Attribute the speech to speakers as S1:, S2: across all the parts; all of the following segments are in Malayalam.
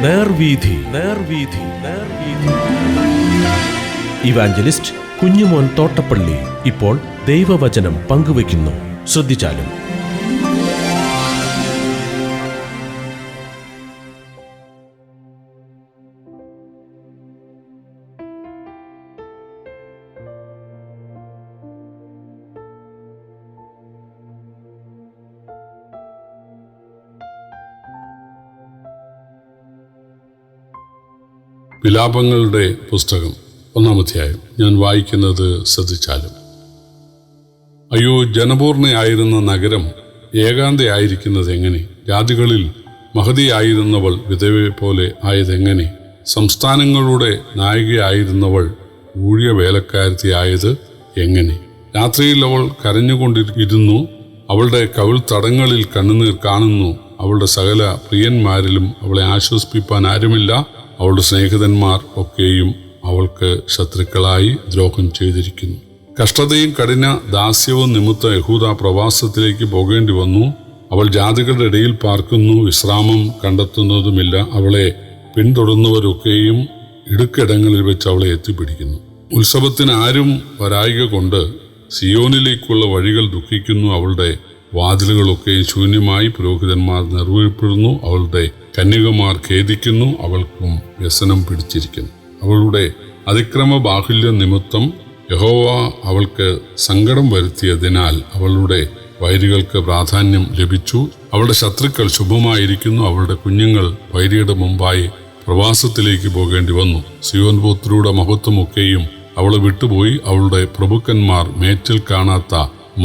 S1: നേർവീഥി. ഇവാഞ്ചലിസ്റ്റ് കുഞ്ഞുമോൻ തോട്ടപ്പള്ളി ഇപ്പോൾ ദൈവവചനം പങ്കുവയ്ക്കുന്നു. ശ്രദ്ധിച്ചാലും.
S2: വിലാപങ്ങളുടെ പുസ്തകം 1-ാം അധ്യായം. ഞാൻ വായിക്കുന്നത് ശ്രദ്ധിച്ചാലും. അയ്യോ, ജനപൂർണയായിരുന്ന നഗരം ഏകാന്തയായിരിക്കുന്നത് എങ്ങനെ? ജാതികളിൽ മഹതിയായിരുന്നവൾ വിധവയെ പോലെ ആയതെങ്ങനെ? സംസ്ഥാനങ്ങളുടെ നായികയായിരുന്നവൾ ഊഴിയ വേലക്കാരത്തിയായത് എങ്ങനെ? രാത്രിയിൽ അവൾ കരഞ്ഞുകൊണ്ടിരുന്നു. അവളുടെ കവിൾ തടങ്ങളിൽ കണ്ണുനീർ കാണുന്നു. അവളുടെ സകല പ്രിയന്മാരിലും അവളെ ആശ്വസിപ്പിപ്പാൻ ആരുമില്ല. അവളുടെ സ്നേഹിതന്മാർ ഒക്കെയും അവൾക്ക് ശത്രുക്കളായി ദ്രോഹം ചെയ്തിരിക്കുന്നു. കഷ്ടതയും കഠിന ദാസ്യവും നിമിത്തം യഹൂദ പ്രവാസത്തിലേക്ക് പോകേണ്ടി വന്നു. അവൾ ജാതികളുടെ ഇടയിൽ പാർക്കുന്നു, വിശ്രാമം കണ്ടെത്തുന്നതുമില്ല. അവളെ പിന്തുടർന്നവരൊക്കെയും ഇടുക്കിടങ്ങളിൽ വെച്ച് അവളെ എത്തിപ്പിടിക്കുന്നു. ഉത്സവത്തിന് ആരും വരായിക കൊണ്ട് സിയോനിലേക്കുള്ള വഴികൾ ദുഃഖിക്കുന്നു. അവളുടെ വാതിലുകളൊക്കെ ശൂന്യമായി. പുരോഹിതന്മാർ നിർവഹിക്കപ്പെടുന്നു. അവളുടെ കന്യകമാർ ഖേദിക്കുന്നു. അവൾക്കും വ്യസനം പിടിച്ചിരിക്കുന്നു. അവളുടെ അതിക്രമ ബാഹുല്യ നിമിത്തം യഹോവ അവൾക്ക് സങ്കടം വരുത്തിയതിനാൽ അവളുടെ വൈരികൾക്ക് പ്രാധാന്യം ലഭിച്ചു. അവളുടെ ശത്രുക്കൾ ശുഭമായിരിക്കുന്നു. അവളുടെ കുഞ്ഞുങ്ങൾ വൈരിയുടെ മുമ്പായി പ്രവാസത്തിലേക്ക് പോകേണ്ടി വന്നു. സിയോൻ പുത്രിയുടെ മഹത്വമൊക്കെയും അവളെ വിട്ടുപോയി. അവളുടെ പ്രഭുക്കന്മാർ മേച്ചിൽ കാണാത്ത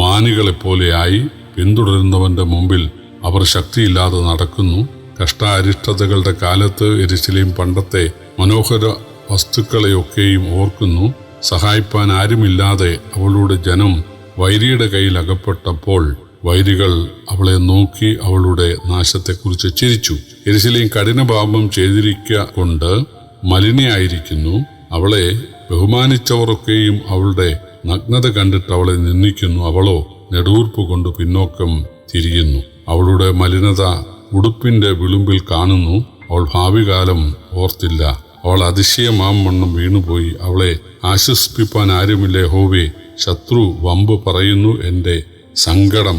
S2: മാനുകളെപ്പോലെയായി. പിന്തുടരുന്നവന്റെ മുമ്പിൽ അവർ ശക്തിയില്ലാതെ നടക്കുന്നു. കഷ്ടാരിഷ്ടതകളുടെ കാലത്ത് യെരൂശലേം പണ്ടത്തെ മനോഹര വസ്തുക്കളെയൊക്കെയും ഓർക്കുന്നു. സഹായിപ്പാൻ ആരുമില്ലാതെ അവളുടെ ജനം വൈരിയുടെ കയ്യിൽ അകപ്പെട്ടപ്പോൾ വൈരികൾ അവളെ നോക്കി അവളുടെ നാശത്തെക്കുറിച്ച് ചിരിച്ചു. യെരൂശലേം കഠിനപാപം ചെയ്തിരിക്കൊണ്ട് മലിനയായിരിക്കുന്നു. അവളെ ബഹുമാനിച്ചവരൊക്കെയും അവളുടെ നഗ്നത കണ്ടിട്ട് അവളെ നിന്ദിക്കുന്നു. അവളോ നെടുവീർപ്പ് കൊണ്ട് പിന്നോക്കം തിരിയുന്നു. അവളുടെ മലിനത ഉടുപ്പിന്റെ വിളുമ്പിൽ കാണുന്നു. അവൾ ഭാവികാലം ഓർത്തില്ല. അവൾ അതിശയമാവണ്ണം വീണുപോയി. അവളെ ആശ്വസിപ്പിപ്പാൻ ആരുമില്ല. യഹോവേ, ശത്രു വമ്പ് പറയുന്നു. എൻ്റെ സങ്കടം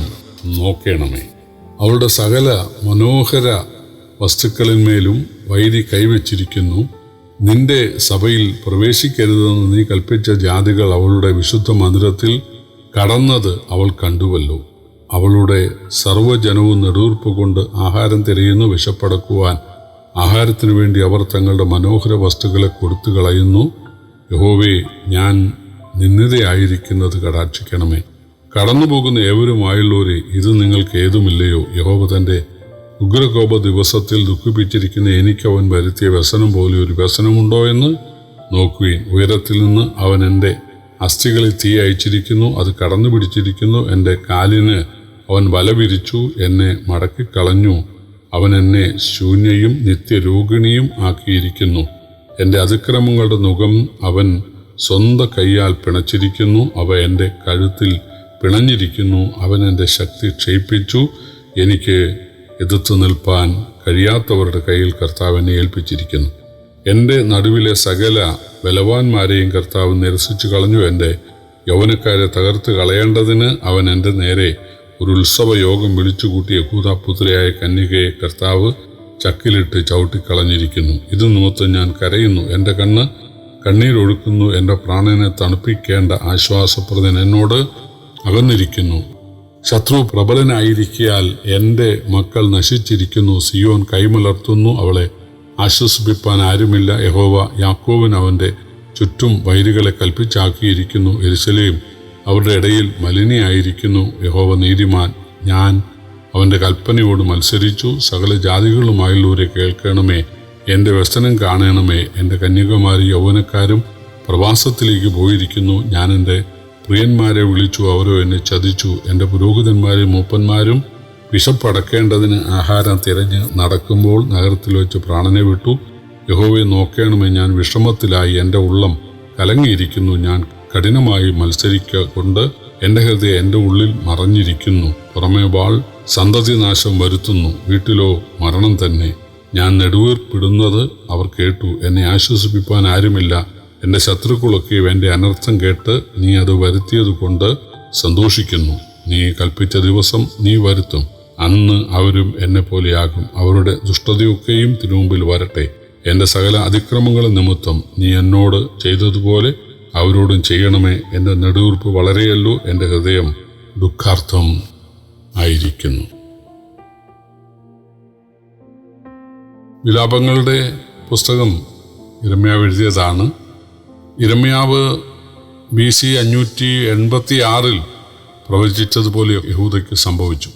S2: നോക്കേണമേ. അവളുടെ സകല മനോഹര വസ്തുക്കളിന്മേലും വൈരി കൈവച്ചിരിക്കുന്നു. നിന്റെ സഭയിൽ പ്രവേശിക്കരുതെന്ന് നീ കൽപ്പിച്ച ജാതികൾ അവളുടെ വിശുദ്ധ മന്ദിരത്തിൽ കടന്നത് അവൾ കണ്ടുവല്ലോ. അവളുടെ സർവ്വജനവും നെടുവീർപ്പ് കൊണ്ട് ആഹാരം തിരയുന്നു. വിശപ്പടക്കുവാൻ ആഹാരത്തിനു വേണ്ടി അവർ തങ്ങളുടെ മനോഹര വസ്തുക്കളെ കൊടുത്തു കളയുന്നു. യഹോവേ, ഞാൻ നിന്ദിതയായിരിക്കുന്നത് കടാക്ഷിക്കണമേ. കടന്നുപോകുന്ന ഏവരുമായുള്ളവരെ, ഇത് നിങ്ങൾക്ക് ഏതുമില്ലയോ? യഹോവ തൻ്റെ ഉഗ്രകോപ ദിവസത്തിൽ ദുഃഖിപ്പിച്ചിരിക്കുന്ന എനിക്ക് അവൻ വരുത്തിയ വ്യസനം പോലെ ഒരു വ്യസനമുണ്ടോ എന്ന് നോക്കുവിൻ. ഉയരത്തിൽ നിന്ന് അവൻ എൻ്റെ അസ്ഥികളിൽ തീ അയച്ചിരിക്കുന്നു. അത് കടന്നു പിടിച്ചിരിക്കുന്നു. എൻ്റെ കാലിന് അവൻ വല വിരിച്ചു. എന്നെ മടക്കിക്കളഞ്ഞു. അവൻ എന്നെ ശൂന്യയും നിത്യരോഗിണിയും ആക്കിയിരിക്കുന്നു. എൻ്റെ അതിക്രമങ്ങളുടെ നുകം അവൻ സ്വന്തം കൈയാൽ പിണച്ചിരിക്കുന്നു. അവ എൻ്റെ കഴുത്തിൽ പിണഞ്ഞിരിക്കുന്നു. അവൻ എൻ്റെ ശക്തി ക്ഷയിപ്പിച്ചു. എനിക്ക് എതിർത്തു നിൽപ്പാൻ കഴിയാത്തവരുടെ കയ്യിൽ കർത്താവ് എന്നെ ഏൽപ്പിച്ചിരിക്കുന്നു. എൻ്റെ നടുവിലെ സകല ബലവാന്മാരെയും കർത്താവ് നിരസിച്ചു കളഞ്ഞു. എൻ്റെ യൗവനക്കാരെ തകർത്ത് കളയേണ്ടതിന് അവൻ എൻ്റെ നേരെ ഒരു ഉത്സവ യോഗം വിളിച്ചുകൂട്ടി. യഹൂദാപുത്രിയായ കന്യകയെ കർത്താവ് ചക്കിലിട്ട് ചവിട്ടിക്കളഞ്ഞിരിക്കുന്നു. ഇത് നിമിത്തം ഞാൻ കരയുന്നു. എൻ്റെ കണ്ണ് കണ്ണീരൊഴുക്കുന്നു. എൻ്റെ പ്രാണനെ തണുപ്പിക്കേണ്ട ആശ്വാസപ്രദൻ എന്നോട് അകന്നിരിക്കുന്നു. ശത്രു പ്രബലനായിരിക്കയാൽ എൻ്റെ മക്കൾ നശിച്ചിരിക്കുന്നു. സിയോൻ കൈമലർത്തുന്നു. അവളെ ആശ്വസിപ്പിപ്പാൻ ആരുമില്ല. യഹോവ യാക്കോബിന് അവൻ്റെ ചുറ്റും വൈരികളെ കൽപ്പിച്ചാക്കിയിരിക്കുന്നു. യെരൂശലേം അവരുടെ ഇടയിൽ മലിനയായിരിക്കുന്നു. യഹോവ നീതിമാൻ. ഞാൻ അവൻ്റെ കൽപ്പനയോട് മത്സരിച്ചു. സകല ജാതികളുമായുള്ളവരെ കേൾക്കണമേ. എൻ്റെ വ്യസനം കാണണമേ. എൻ്റെ കന്യകമാരും യൗവനക്കാരും പ്രവാസത്തിലേക്ക് പോയിരിക്കുന്നു. ഞാൻ എൻ്റെ പ്രിയന്മാരെ വിളിച്ചു, അവരോ എന്നെ ചതിച്ചു. എൻ്റെ പുരോഹിതന്മാരും മൂപ്പന്മാരും വിശപ്പടക്കേണ്ടതിന് ആഹാരം തിരഞ്ഞ് നടക്കുമ്പോൾ നഗരത്തിൽ വെച്ച് പ്രാണനെ വിട്ടു. യഹോവയെ നോക്കണമേ, ഞാൻ വിഷമത്തിലായി, എൻ്റെ ഉള്ളം കലങ്ങിയിരിക്കുന്നു. ഞാൻ കഠിനമായി മത്സരിക്കൊണ്ട് എൻ്റെ ഹൃദയം എൻ്റെ ഉള്ളിൽ മറഞ്ഞിരിക്കുന്നു. പുറമേ വാൾ സന്തതിനാശം വരുത്തുന്നു, വീട്ടിലോ മരണം തന്നെ. ഞാൻ നെടുവീർപ്പിടുന്നത് അവർ കേട്ടു. എന്നെ ആശ്വസിപ്പിപ്പാൻ ആരുമില്ല. എൻ്റെ ശത്രുക്കളൊക്കെ എൻ്റെ അനർത്ഥം കേട്ട് നീ അത് വരുത്തിയതുകൊണ്ട് സന്തോഷിക്കുന്നു. നീ കൽപ്പിച്ച ദിവസം നീ വരുത്തും. അന്ന് അവരും എന്നെ പോലെയാകും. അവരുടെ ദുഷ്ടതയൊക്കെയും തിരുമുമ്പിൽ വരട്ടെ. എൻ്റെ സകല അതിക്രമങ്ങളും നിമിത്തം നീ എന്നോട് ചെയ്തതുപോലെ അവരോടും ചെയ്യണമേ. എൻ്റെ നെടുവീർപ്പ് വളരെയല്ലോ, എൻ്റെ ഹൃദയം ദുഃഖാർത്ഥം ആയിരിക്കുന്നു. വിലാപങ്ങളുടെ പുസ്തകം യിരെമ്യാവ് എഴുതിയതാണ്. യിരെമ്യാവ് BC 586 പ്രവചിച്ചതുപോലെ യഹൂദയ്ക്ക് സംഭവിച്ചു.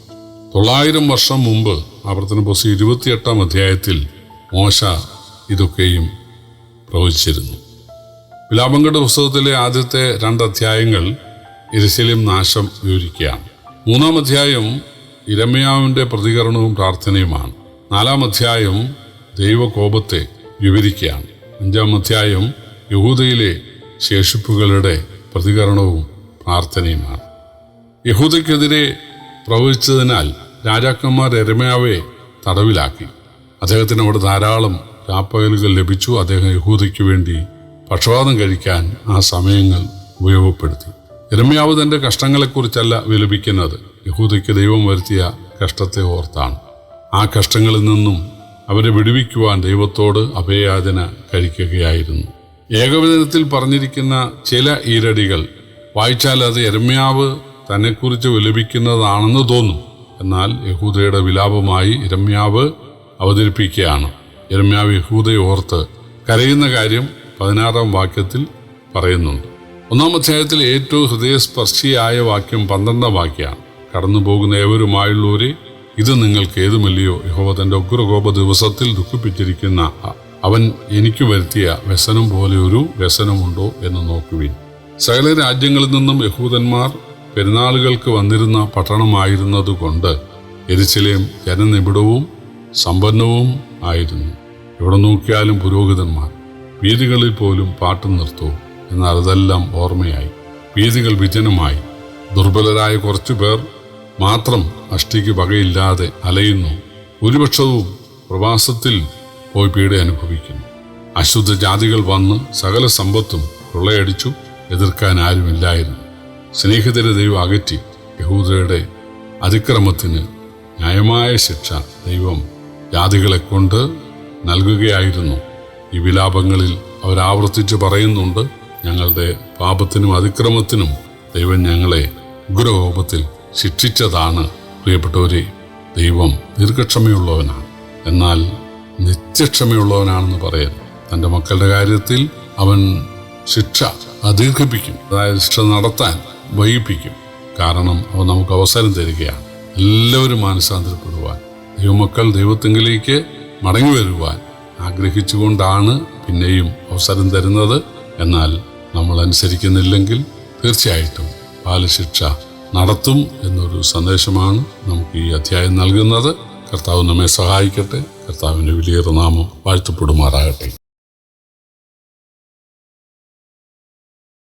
S2: 900 വർഷം മുമ്പ് ആവർത്തന പുസ്തകം 28-ാം അധ്യായത്തിൽ മോശ ഇതൊക്കെയും പ്രവചിച്ചിരുന്നു. വിലാപങ്ങളുടെ പുസ്തകത്തിലെ ആദ്യത്തെ 2 അധ്യായങ്ങൾ യെരൂശലേം നാശം വിവരിക്കുകയാണ്. 3-ാം അധ്യായം യിരെമ്യാവിൻ്റെ പ്രതികരണവും പ്രാർത്ഥനയുമാണ്. 4-ാം അധ്യായം ദൈവകോപത്തെ വിവരിക്കുകയാണ്. 5-ാം അധ്യായം യഹൂദയിലെ ശേഷിപ്പുകളുടെ പ്രതികരണവും പ്രാർത്ഥനയുമാണ്. യഹൂദയ്ക്കെതിരെ പ്രവചിച്ചതിനാൽ രാജാക്കന്മാർ യിരെമ്യാവെ തടവിലാക്കി. അദ്ദേഹത്തിന് അവിടെ ധാരാളം രാപ്പകലുകൾ ലഭിച്ചു. അദ്ദേഹം യഹൂദയ്ക്ക് വേണ്ടി പക്ഷപാതം കഴിക്കാൻ ആ സമയങ്ങൾ ഉപയോഗപ്പെടുത്തി. യിരെമ്യാവ് തൻ്റെ കഷ്ടങ്ങളെക്കുറിച്ചല്ല വിലപിക്കുന്നത്, യഹൂദയ്ക്ക് ദൈവം വരുത്തിയ കഷ്ടത്തെ ഓർത്താണ്. ആ കഷ്ടങ്ങളിൽ നിന്നും അവരെ വിടുവിക്കുവാൻ ദൈവത്തോട് അഭയയാചന കഴിക്കുകയായിരുന്നു. ഏകവചനത്തിൽ പറഞ്ഞിരിക്കുന്ന ചില ഈരടികൾ വായിച്ചാൽ അത് യിരെമ്യാവ് തന്നെക്കുറിച്ച് വിലപിക്കുന്നതാണെന്ന് തോന്നും. എന്നാൽ യഹൂദയുടെ വിലാപമായി യിരെമ്യാവ് അവതരിപ്പിക്കുകയാണ്. യിരെമ്യാവ് യഹൂദയെ ഓർത്ത് കരയുന്ന കാര്യം 16-ാം വാക്യത്തിൽ പറയുന്നുണ്ട്. 1-ാം അധ്യായത്തിൽ ഏറ്റവും ഹൃദയസ്പർശിയായ വാക്യം 12-ാം വാക്യമാണ്. കടന്നു പോകുന്ന ഏവരുമായുള്ളവരെ, ഇത് നിങ്ങൾക്ക് ഏതുമല്ലയോ? യഹോവ തൻ്റെ ഉഗ്രകോപ ദിവസത്തിൽ ദുഃഖിപ്പിച്ചിരിക്കുന്ന അവൻ എനിക്ക് വരുത്തിയ വ്യസനം പോലെ ഒരു വ്യസനമുണ്ടോ എന്ന് നോക്കുവിൻ. സകല രാജ്യങ്ങളിൽ നിന്നും യഹൂദന്മാർ പെരുന്നാളുകൾക്ക് വന്നിരുന്ന പട്ടണമായിരുന്നതുകൊണ്ട് യെരൂശലേം ജനനിബിഡവും സമ്പന്നവും ആയിരുന്നു. എവിടെ നോക്കിയാലും പുരോഹിതന്മാർ, വീഥികളിൽ പോലും പാട്ടും നിർത്തവും. എന്നാൽ അതെല്ലാം ഓർമ്മയായി. വീഥികൾ വിജനമായി. ദുർബലരായ കുറച്ചു പേർ മാത്രം അഷ്ടിക്ക് വകയില്ലാതെ അലയുന്നു. ഭൂരിപക്ഷവും പ്രവാസത്തിൽ പോയി പീഡ അനുഭവിക്കുന്നു. അശുദ്ധ ജാതികൾ വന്ന് സകല സമ്പത്തും കൊള്ളയടിച്ചു. എതിർക്കാൻ ആരുമില്ലായിരുന്നു. സ്നേഹിതരെ ദൈവം അകറ്റി. യഹൂദയുടെ അതിക്രമത്തിന് ന്യായമായ ശിക്ഷ ദൈവം ജാതികളെ കൊണ്ട് നൽകുകയായിരുന്നു. ഈ വിലാപങ്ങളിൽ അവരാവർത്തിച്ച് പറയുന്നുണ്ട്, ഞങ്ങളുടെ പാപത്തിനും അതിക്രമത്തിനും ദൈവം ഞങ്ങളെ ഉഗ്രകോപത്തിൽ ശിക്ഷിച്ചതാണ്. പ്രിയപ്പെട്ടവരെ, ദൈവം ദീർഘക്ഷമയുള്ളവനാണ്, എന്നാൽ നിത്യക്ഷമയുള്ളവനാണെന്ന് പറയരുത്. തൻ്റെ മക്കളുടെ കാര്യത്തിൽ അവൻ ശിക്ഷ ദീർഘിപ്പിക്കും, അതായത് ശിക്ഷ നടത്താൻ വൈകിപ്പിക്കും. കാരണം അവൻ നമുക്ക് അവസരം തരികയാണ്. എല്ലാവരും മാനസാന്തരപ്പെടുവാൻ, ദൈവമക്കൾ ദൈവത്തെങ്കിലേക്ക് മടങ്ങി വരുവാൻ ആഗ്രഹിച്ചുകൊണ്ടാണ് പിന്നെയും അവസരം തരുന്നത്. എന്നാൽ നമ്മൾ അനുസരിക്കുന്നില്ലെങ്കിൽ തീർച്ചയായിട്ടും ബാലശിക്ഷ നടത്തും എന്നൊരു സന്ദേശമാണ് നമുക്ക് ഈ അധ്യായം നൽകുന്നത്. കർത്താവ് നമ്മെ സഹായിക്കട്ടെ. കർത്താവിൻ്റെ വലിയ നാമം വാഴ്ത്തപ്പെടുമാറാകട്ടെ.